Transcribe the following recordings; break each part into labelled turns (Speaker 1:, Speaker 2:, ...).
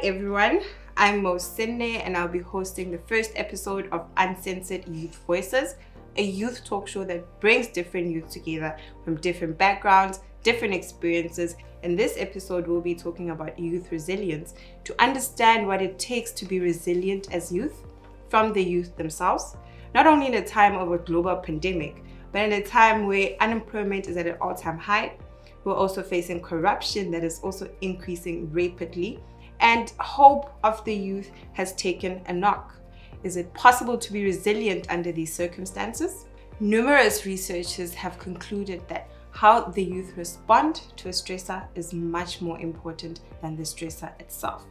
Speaker 1: everyone, I'm Mosinde and I'll be hosting the first episode of Uncensored Youth Voices, a youth talk show that brings different youth together from different backgrounds, different experiences. In this episode, we'll be talking about youth resilience to understand what it takes to be resilient as youth from the youth themselves, not only in a time of a global pandemic, but in a time where unemployment is at an all-time high. We're also facing corruption that is also increasing rapidly, and hope of the youth has taken a knock. Is it possible to be resilient under these circumstances? Numerous researchers have concluded that how the youth respond to a stressor is much more important than the stressor itself.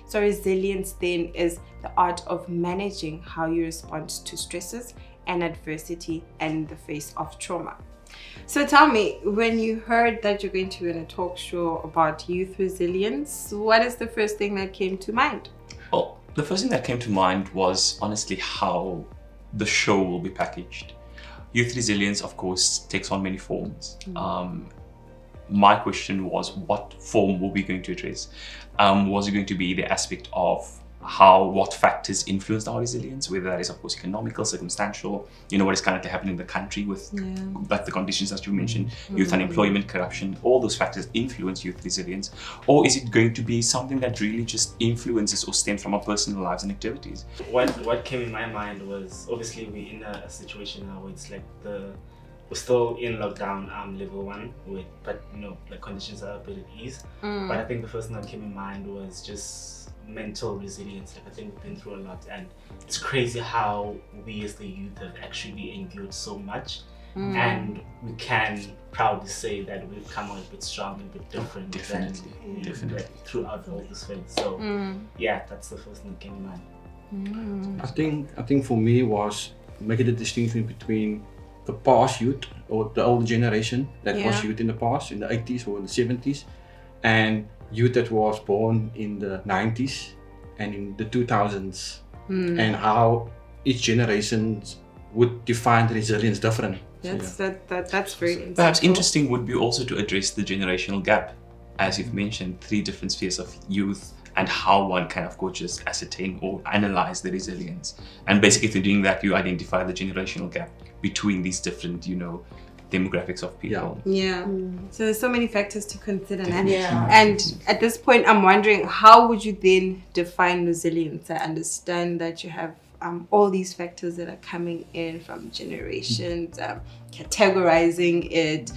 Speaker 1: So resilience then is the art of managing how you respond to stresses and adversity in the face of trauma. So tell me, when you heard that you're going to be in a talk show about youth resilience, what is the first thing that came to mind?
Speaker 2: Well, the first thing that came to mind was honestly how the show will be packaged. Youth resilience, of course, takes on many forms. My question was, what form were we going to address? Was it going to be the aspect of what factors influenced our resilience, whether that is, of course, economical, circumstantial, what is currently happening in the country with like the conditions that you mentioned, youth unemployment, corruption, all those factors influence youth resilience? Or is it going to be something that really just influences or stems from our personal lives and activities?
Speaker 3: What came in my mind was, obviously we're in a situation now where it's like we're still in lockdown level 1 but conditions are a bit at ease. But I think the first thing that came in mind was just mental resilience. I think we've been through a lot, and it's crazy how we as the youth have actually endured so much, and we can proudly say that we've come out a bit strong and a bit different definitely throughout all this phase. So that's the first thing that came in mind.
Speaker 4: I think for me was making the distinction between the past youth or the older generation that was youth in the past, in the 80s or in the 70s, and youth that was born in the 90s and in the 2000s, and how each generation would define the resilience different.
Speaker 1: That's very insightful.
Speaker 2: Perhaps interesting would be also to address the generational gap, as you've mentioned, 3 different spheres of youth, and how one can, of course, just ascertain or analyze the resilience. And basically through doing that, you identify the generational gap between these different, demographics of people.
Speaker 1: So there's so many factors to consider. And at this point, I'm wondering, how would you then define resilience? I understand that you have all these factors that are coming in from generations, categorizing it,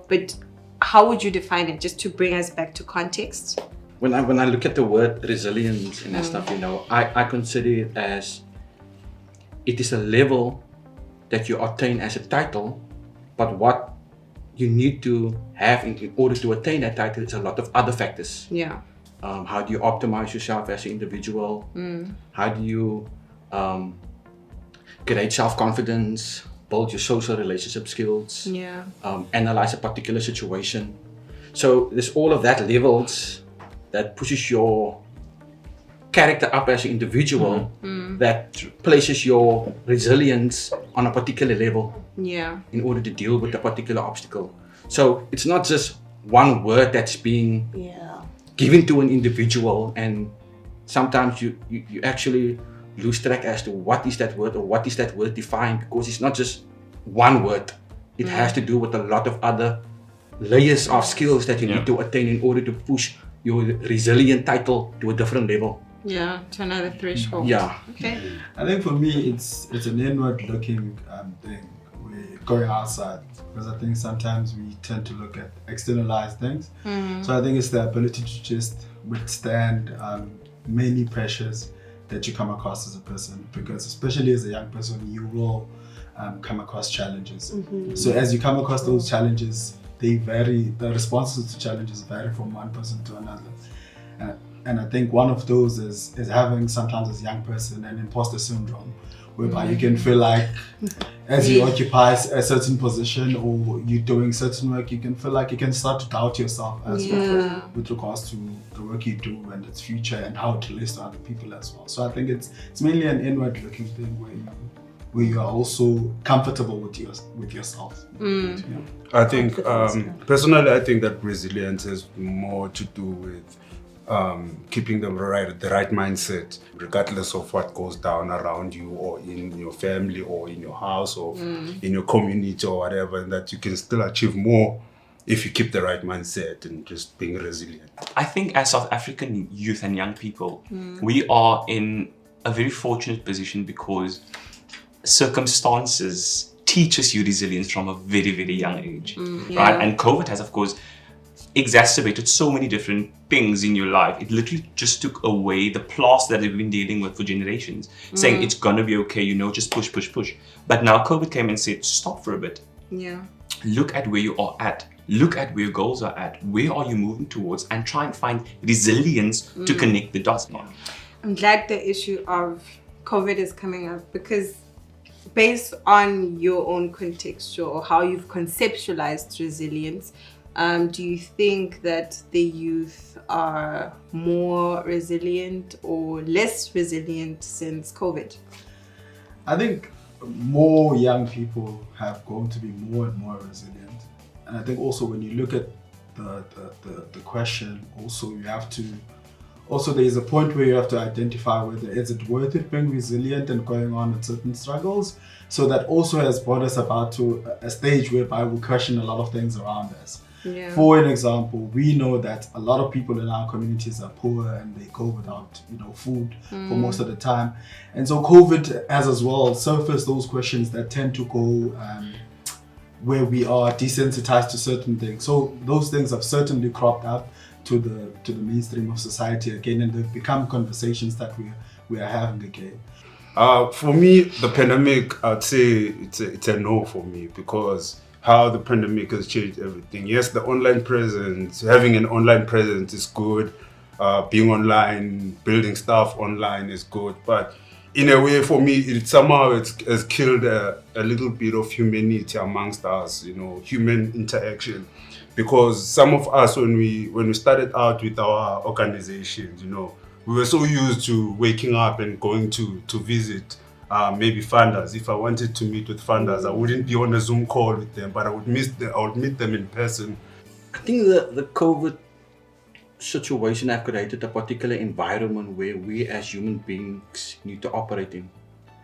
Speaker 1: but how would you define it, just to bring us back to context?
Speaker 4: When I look at the word resilience and that stuff, I consider it as it is a level that you attain as a title, but what you need to have in order to attain that title is a lot of other factors. How do you optimize yourself as an individual? How do you create self-confidence, build your social relationship skills, analyze a particular situation? So there's all of that levels that pushes your character up as an individual, that places your resilience on a particular level in order to deal with a particular obstacle. So it's not just one word that's being given to an individual, and sometimes you actually lose track as to what is that word or what is that word defined, because it's not just one word. It has to do with a lot of other layers of skills that you need to attain in order to push your resilient title to a different level.
Speaker 1: To another threshold. Okay.
Speaker 5: I think for me, it's an inward-looking thing. We're going outside, because I think sometimes we tend to look at externalized things. So I think it's the ability to just withstand many pressures that you come across as a person, because especially as a young person, you will come across challenges. So as you come across those challenges, they vary. The responses to challenges vary from one person to another. And I think one of those is having, sometimes as a young person, an impostor syndrome, whereby you can feel like as you occupy a certain position or you're doing certain work, you can feel like you can start to doubt yourself as well with regards to the work you do and its future and how it relates to other people as well. So I think it's mainly an inward looking thing where you are also comfortable with yourself.
Speaker 6: I think personally, I think that resilience has more to do with keeping the right mindset, regardless of what goes down around you or in your family or in your house or in your community or whatever, and that you can still achieve more if you keep the right mindset and just being resilient.
Speaker 2: I think as South African youth and young people, we are in a very fortunate position because circumstances teaches you resilience from a very, very young age, right? And COVID has, of course, exacerbated so many different things in your life. It literally just took away the plaster that we've been dealing with for generations, saying it's gonna be okay, you know, just push, push, push. But now COVID came and said, stop for a bit.
Speaker 1: Yeah.
Speaker 2: Look at where you are at. Look at where your goals are at. Where are you moving towards? And try and find resilience to connect the dots.
Speaker 1: I'm glad the issue of COVID is coming up, because based on your own context or how you've conceptualized resilience, do you think that the youth are more resilient or less resilient since COVID?
Speaker 5: I think more young people have grown to be more and more resilient. And I think also when you look at the question, also you have to, also there is a point where you have to identify whether is it worth it being resilient and going on with certain struggles. So that also has brought us about to a stage whereby we question a lot of things around us.
Speaker 1: Yeah.
Speaker 5: For an example, we know that a lot of people in our communities are poor and they go without, food for most of the time. And so COVID has as well surfaced those questions that tend to go where we are desensitized to certain things. So those things have certainly cropped up to the mainstream of society again, and they've become conversations that we are having again.
Speaker 6: For me, the pandemic, I'd say it's a no for me, because how the pandemic has changed everything. Yes, the online presence, having an online presence is good. Being online, building stuff online is good. But in a way, for me, it somehow has killed a little bit of humanity amongst us, human interaction. Because some of us, when we started out with our organizations, we were so used to waking up and going to visit maybe funders. If I wanted to meet with funders, I wouldn't be on a Zoom call with them, but I would meet them in person.
Speaker 4: I think the COVID situation have created a particular environment where we as human beings need to operate in.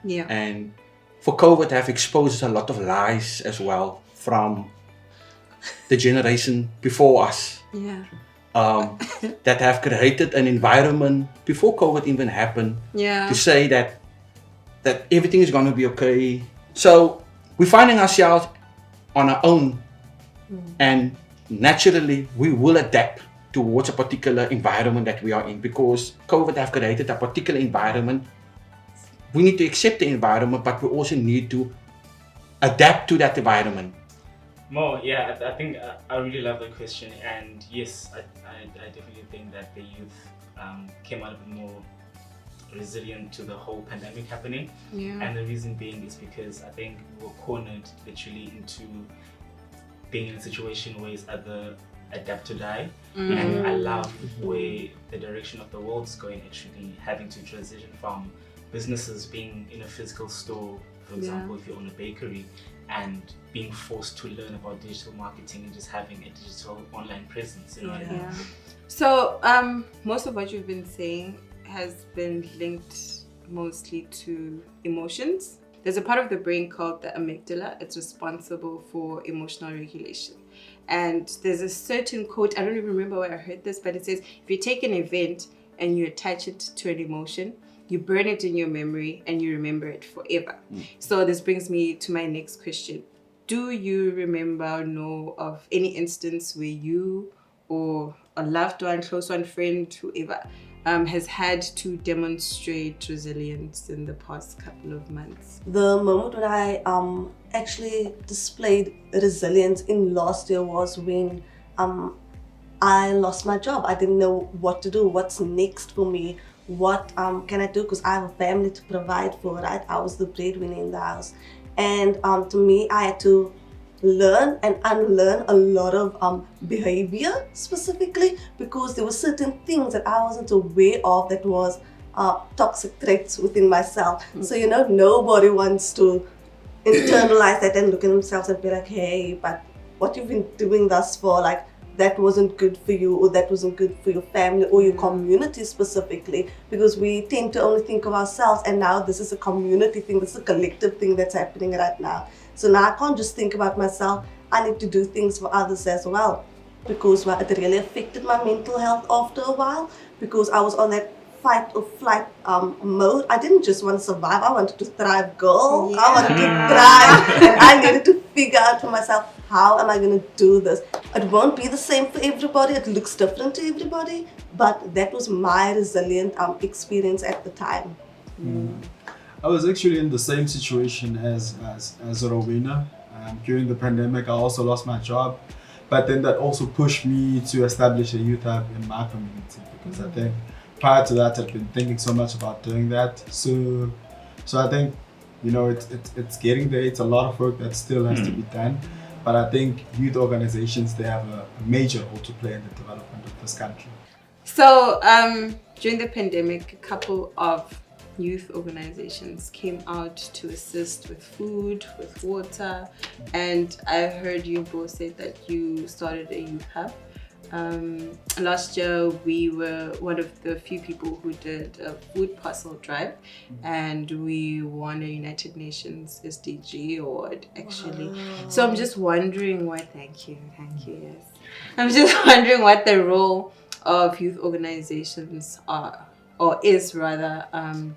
Speaker 1: Yeah.
Speaker 4: And for COVID have exposed a lot of lies as well from the generation before us.
Speaker 1: Yeah.
Speaker 4: That have created an environment before COVID even happened to say that everything is going to be okay. So we're finding ourselves on our own, and naturally we will adapt towards a particular environment that we are in, because COVID have created a particular environment. We need to accept the environment, but we also need to adapt to that environment.
Speaker 3: Mo, yeah, I think I really love the question, and yes, I definitely think that the youth came out a bit more resilient to the whole pandemic happening.
Speaker 1: Yeah. And
Speaker 3: the reason being is because I think we were cornered literally into being in a situation where it's either adapt to die, and I love where the direction of the world is going, actually having to transition from businesses being in a physical store, for example, if you own a bakery, and being forced to learn about digital marketing and just having a digital online presence, what I mean?
Speaker 1: So most of what you've been saying has been linked mostly to emotions. There's a part of the brain called the amygdala. It's responsible for emotional regulation. And there's a certain quote, I don't even remember where I heard this, but it says, if you take an event and you attach it to an emotion, you burn it in your memory and you remember it forever. So this brings me to my next question. Do you remember or know of any instance where you or a loved one, close one, friend, whoever, has had to demonstrate resilience in the past couple of months?
Speaker 7: The moment when I actually displayed resilience in last year was when I lost my job. I didn't know what to do, what's next for me, what can I do, because I have a family to provide for, right? I was the breadwinner in the house. And to me, I had to learn and unlearn a lot of behavior specifically, because there were certain things that I wasn't aware of that was toxic traits within myself. So, nobody wants to internalize that and look at themselves and be like, hey, but what you've been doing thus for like that wasn't good for you, or that wasn't good for your family or your community specifically, because we tend to only think of ourselves, and now this is a community thing, this is a collective thing that's happening right now. So now I can't just think about myself, I need to do things for others as well, because it really affected my mental health after a while, because I was on that fight or flight mode. I didn't just want to survive, I wanted to thrive, girl.
Speaker 1: Yeah.
Speaker 7: I wanted to thrive, and I needed to figure out for myself, how am I going to do this? It won't be the same for everybody, it looks different to everybody, but that was my resilient experience at the time.
Speaker 5: I was actually in the same situation as Rowena. During the pandemic, I also lost my job, but then that also pushed me to establish a youth hub in my community, because I think prior to that, I'd been thinking so much about doing that. So I think, it's getting there. It's a lot of work that still has to be done, but I think youth organizations, they have a major role to play in the development of this country.
Speaker 1: So during the pandemic, a couple of youth organizations came out to assist with food, with water, and I heard you both say that you started a youth hub. Last year we were one of the few people who did a food parcel drive, and we won a United Nations SDG award actually. Wow. So I'm just wondering thank you, yes. I'm just wondering what the role of youth organizations are, or is rather,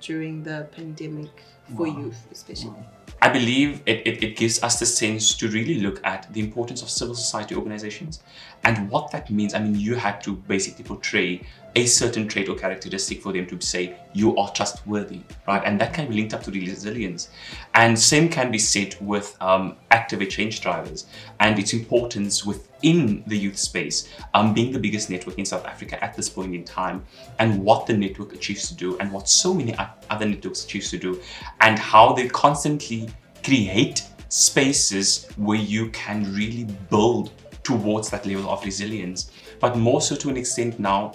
Speaker 1: during the pandemic for youth especially.
Speaker 2: I believe it gives us the sense to really look at the importance of civil society organizations and what that means. I mean, you had to basically portray a certain trait or characteristic for them to say you are trustworthy, right? And that can be linked up to resilience. And same can be said with active change drivers and its importance within the youth space, being the biggest network in South Africa at this point in time, and what the network achieves to do and what so many other networks achieve to do, and how they constantly create spaces where you can really build towards that level of resilience. But more so to an extent now,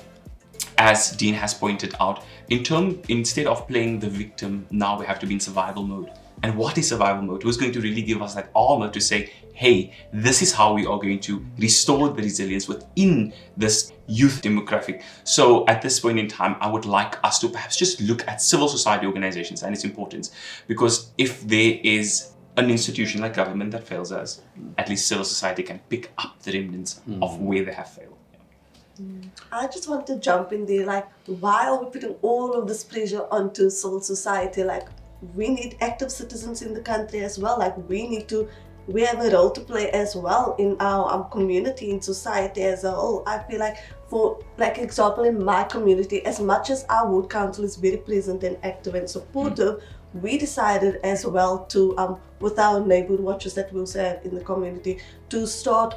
Speaker 2: as Dean has pointed out, instead of playing the victim, now we have to be in survival mode. And what is survival mode? Who's going to really give us that armor to say, hey, this is how we are going to restore the resilience within this youth demographic. So at this point in time, I would like us to perhaps just look at civil society organizations and its importance. Because if there is an institution like government that fails us, at least civil society can pick up the remnants of where they have failed.
Speaker 7: I just want to jump in there, why are we putting all of this pressure onto civil society? We need active citizens in the country as well. We have a role to play as well in our community, in society as a whole. I feel for example, in my community, as much as our ward council is very present and active and supportive, we decided as well to, with our neighborhood watches that we also have in the community, to start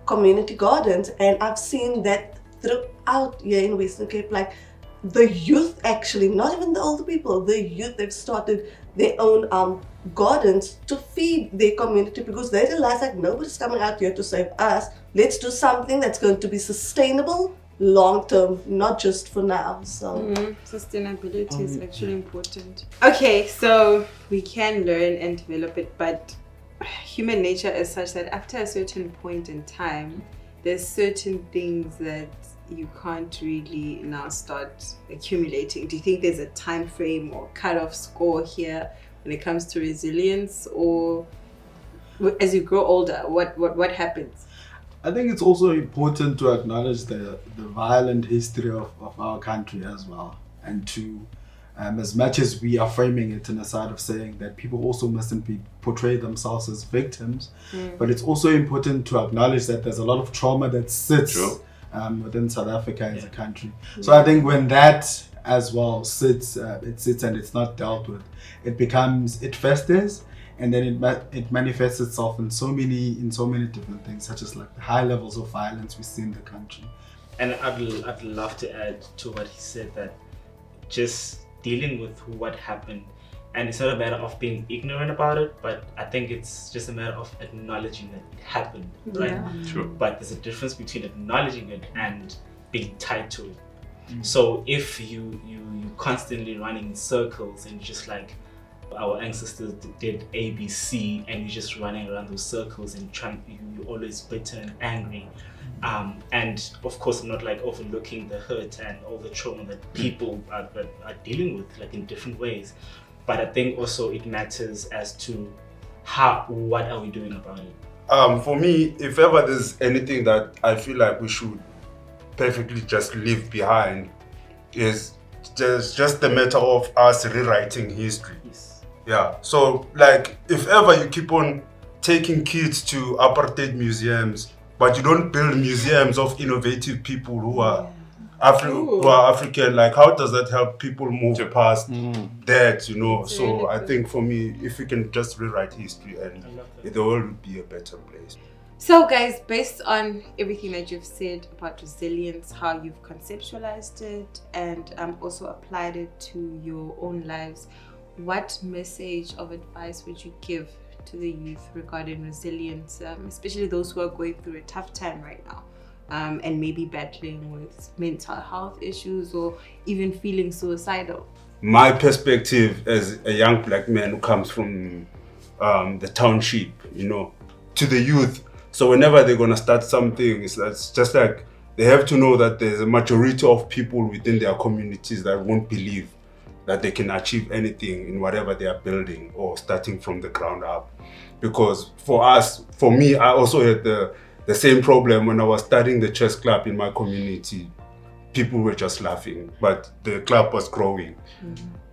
Speaker 7: community gardens. And I've seen that throughout here in Western Cape, the youth actually, not even the older people, the youth, they've started their own gardens to feed their community, because they realize nobody's coming out here to save us. Let's do something that's going to be sustainable long term, not just for now. So
Speaker 1: sustainability is actually important. Okay, so we can learn and develop it, but human nature is such that after a certain point in time, there's certain things that you can't really now start accumulating. Do you think there's a time frame or cut-off score here when it comes to resilience, or as you grow older, what happens?
Speaker 5: I think it's also important to acknowledge the violent history of our country as well, and to as much as we are framing it in a side of saying that people also mustn't portray themselves as victims, but it's also important to acknowledge that there's a lot of trauma that sits within South Africa as a country. So I think when that as well sits and it's not dealt with, it festers, and then it manifests itself in so many different things, such as the high levels of violence we see in the country.
Speaker 3: And I'd love to add to what he said, that just dealing with what happened, and it's not a matter of being ignorant about it, but I think it's just a matter of acknowledging that it happened, right?
Speaker 2: Yeah. True.
Speaker 3: But there's a difference between acknowledging it and being tied to it. So if you constantly running in circles and just our ancestors did ABC, and you're just running around those circles and you're always bitter and angry, And of course, I'm not like overlooking the hurt and all the trauma that people are dealing with, like in different ways. But I think also it matters as to what are we doing about it.
Speaker 6: For me, if ever there's anything that I feel like we should perfectly just leave behind, is just the matter of us rewriting history.
Speaker 3: Yes.
Speaker 6: Yeah. So like, if ever you keep on taking kids to apartheid museums, but you don't build museums of innovative people who are African, like how does that help people move past that, you know?
Speaker 1: It's
Speaker 6: So
Speaker 1: really
Speaker 6: I
Speaker 1: good.
Speaker 6: think for me, if we can just rewrite history, and the world would be a better place.
Speaker 1: So guys, based on everything that you've said about resilience, how you've conceptualized it and also applied it to your own lives, what message of advice would you give to the youth regarding resilience, especially those who are going through a tough time right now, and maybe battling with mental health issues or even feeling suicidal?
Speaker 6: My perspective as a young black man who comes from the township, you know, to the youth. So whenever they're gonna start something, it's just like they have to know that there's a majority of people within their communities that won't believe that they can achieve anything in whatever they are building or starting from the ground up. Because for me, I also had the same problem when I was starting the chess club in my community. People were just laughing, but the club was growing.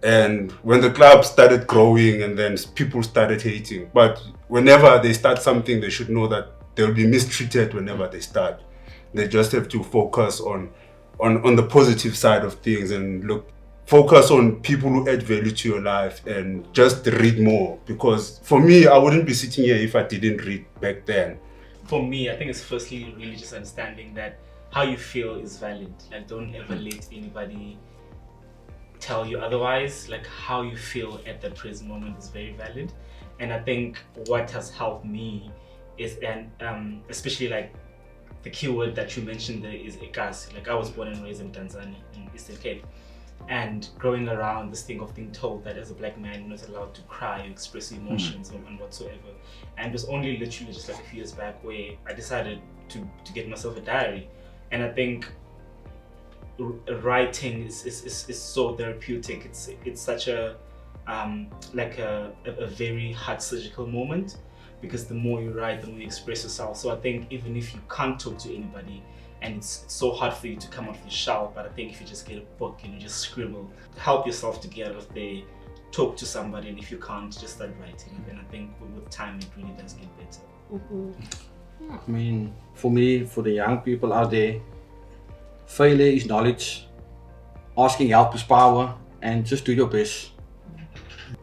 Speaker 6: And when the club started growing, and then people started hating. But whenever they start something, they should know that they'll be mistreated whenever they start. They just have to focus on the positive side of things and focus on people who add value to your life, and just read more. Because for me, I wouldn't be sitting here if I didn't read back then.
Speaker 3: For me, I think it's firstly really just understanding that how you feel is valid. Like, don't ever let anybody tell you otherwise. Like, how you feel at that present moment is very valid. And I think what has helped me is, and especially like the key word that you mentioned there is scarce. Like, I was born and raised in Tanzania, in Eastern Cape. And growing around this thing of being told that as a black man you're not allowed to cry or express emotions and whatsoever. And it was only literally just like a few years back where I decided to get myself a diary. And I think writing is so therapeutic. It's such a very heart surgical moment, because the more you write, the more you express yourself. So I think even if you can't talk to anybody, and it's so hard for you to come out of your shell, but I think if you just get a book and you just scribble, help yourself to get out of there, talk to somebody, and if you can't, just start writing. And then I think with time, it really does get better.
Speaker 4: I mean, for me, for the young people out there, failure is knowledge, asking help is power, and just do your best.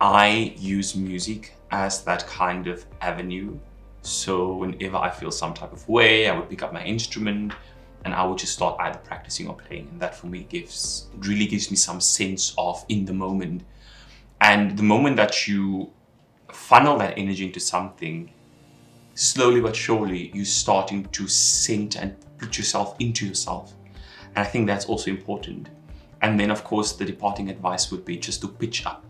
Speaker 2: I use music as that kind of avenue. So whenever I feel some type of way, I would pick up my instrument and I would just start either practicing or playing. And that for me really gives me some sense of in the moment. And the moment that you funnel that energy into something, slowly but surely, you're starting to center and put yourself into yourself. And I think that's also important. And then of course, the departing advice would be just to pitch up,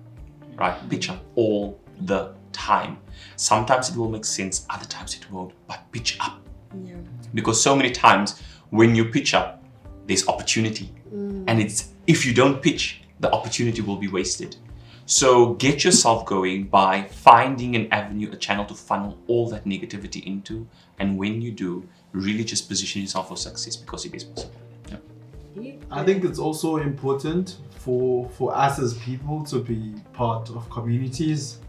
Speaker 2: right? Pitch up all the time. Sometimes it will make sense, other times it won't, but pitch up.
Speaker 1: Yeah.
Speaker 2: Because so many times when you pitch up, there's opportunity. And if you don't pitch, the opportunity will be wasted. So get yourself going by finding an avenue, a channel to funnel all that negativity into. And when you do, really just position yourself for success, because it is possible. Yeah.
Speaker 5: I think it's also important for us as people to be part of communities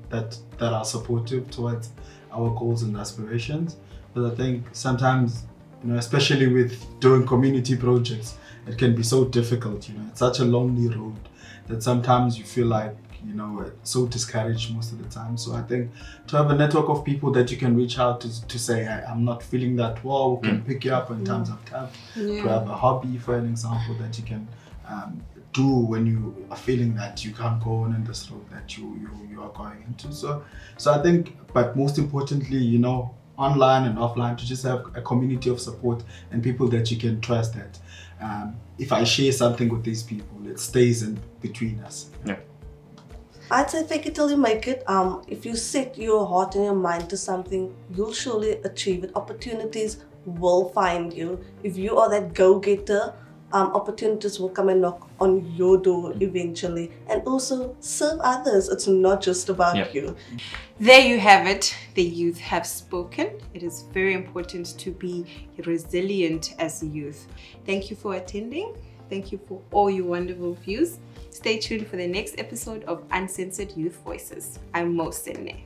Speaker 5: that are supportive towards our goals and aspirations. But I think sometimes, especially with doing community projects, it can be so difficult. It's such a lonely road that sometimes you feel like so discouraged most of the time. So I think to have a network of people that you can reach out to say, I'm not feeling that well, can pick you up in times of tough. To have a hobby, for an example, that you can do when you are feeling that you can't go on in this road that you are going into. So I think, but most importantly, online and offline, to just have a community of support and people that you can trust that if I share something with these people, it stays in between us.
Speaker 2: Yeah.
Speaker 7: I'd say fake it till you make it. If you set your heart and your mind to something, you'll surely achieve it. Opportunities will find you. If you are that go-getter, opportunities will come and knock on your door eventually. And also serve others. It's not just about you.
Speaker 1: There you have it. The youth have spoken. It is very important to be resilient as a youth. Thank you for attending. Thank you for all your wonderful views. Stay tuned for the next episode of Uncensored Youth Voices. I'm Mo Senne.